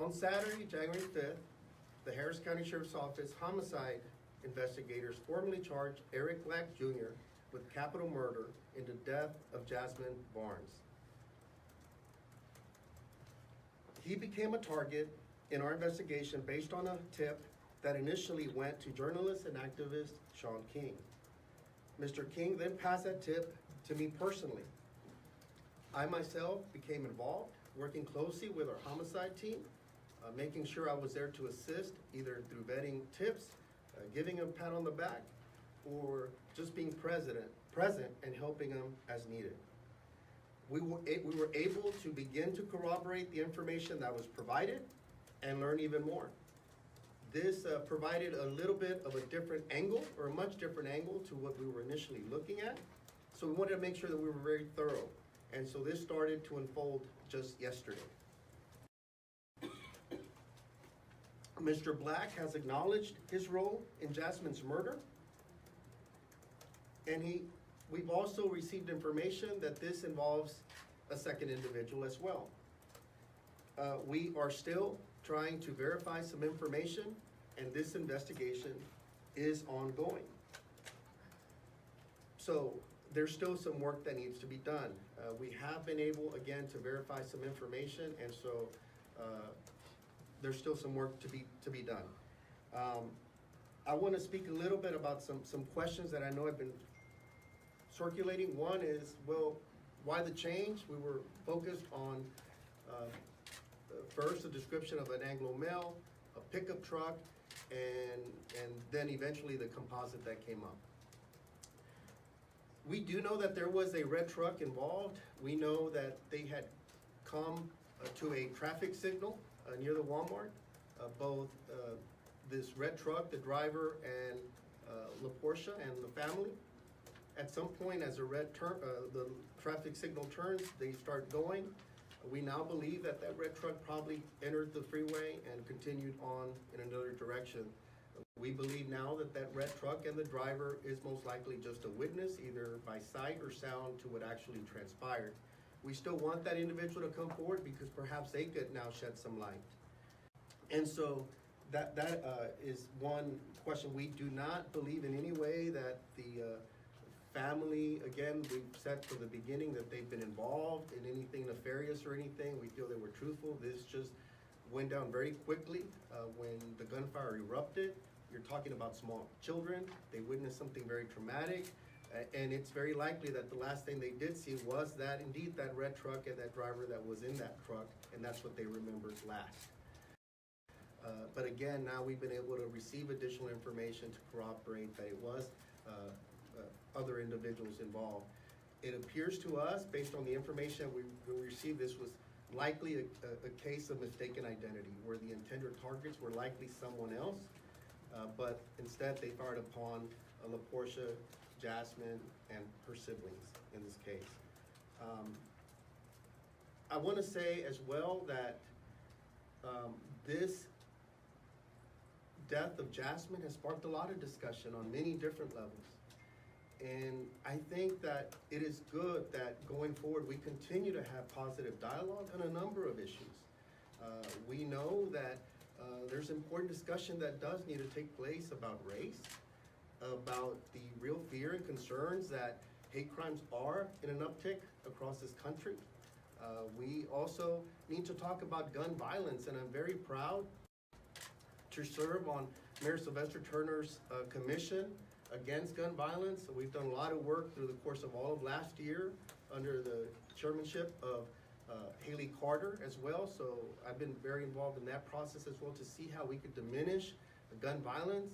On Saturday, January 5th, the Harris County Sheriff's Office homicide investigators formally charged Eric Black Jr. with capital murder in the death of Jazmine Barnes. He became a target in our investigation based on a tip that initially went to journalist and activist Sean King. Mr. King then passed that tip to me personally. I myself became involved, working closely with our homicide team, making sure I was there to assist, either through vetting tips, giving them a pat on the back, or just being present and helping them as needed. We were able to begin to corroborate the information that was provided and learn even more. This provided a little bit of a different angle, or a much different angle to what we were initially looking at. So we wanted to make sure that we were very thorough. And so this started to unfold just yesterday. Mr. Black has acknowledged his role in Jazmine's murder. And we've also received information that this involves a second individual as well. We are still trying to verify some information, and this investigation is ongoing. So there's still some work that needs to be done. We have been able, again, to verify some information, and so there's still some work to be done. I want to speak a little bit about some questions that I know have been circulating. One is, well, why the change? We were focused on first a description of an Anglo male, a pickup truck, and then eventually the composite that came up. We do know that there was a red truck involved. We know that they had come to a traffic signal near the Walmart. Both this red truck, the driver, and La Portia and the family. At some point, as the traffic signal turns, they start going. We now believe that that red truck probably entered the freeway and continued on in another direction. We believe now that that red truck and the driver is most likely just a witness, either by sight or sound, to what actually transpired. We still want that individual to come forward because perhaps they could now shed some light. And so that is one question. We do not believe in any way that the family, again, we've said from the beginning that they've been involved in anything nefarious or anything. We feel they were truthful. This just went down very quickly when the gunfire erupted. You're talking about small children. They witnessed something very traumatic. And it's very likely that the last thing they did see was that, indeed, that red truck and that driver that was in that truck, and that's what they remembered last. But again, now we've been able to receive additional information to corroborate that it was other individuals involved. It appears to us, based on the information we received, this was likely a case of mistaken identity, where the intended targets were likely someone else, but instead they fired upon La Portia, Jazmine, and her siblings in this case. I want to say as well that this death of Jazmine has sparked a lot of discussion on many different levels. And I think that it is good that going forward we continue to have positive dialogue on a number of issues. We know that there's important discussion that does need to take place about race, about the real fear and concerns that hate crimes are in an uptick across this country. We also need to talk about gun violence, and I'm very proud to serve on Mayor Sylvester Turner's commission against gun violence. So we've done a lot of work through the course of all of last year under the chairmanship of Haley Carter as well. So I've been very involved in that process as well to see how we could diminish gun violence.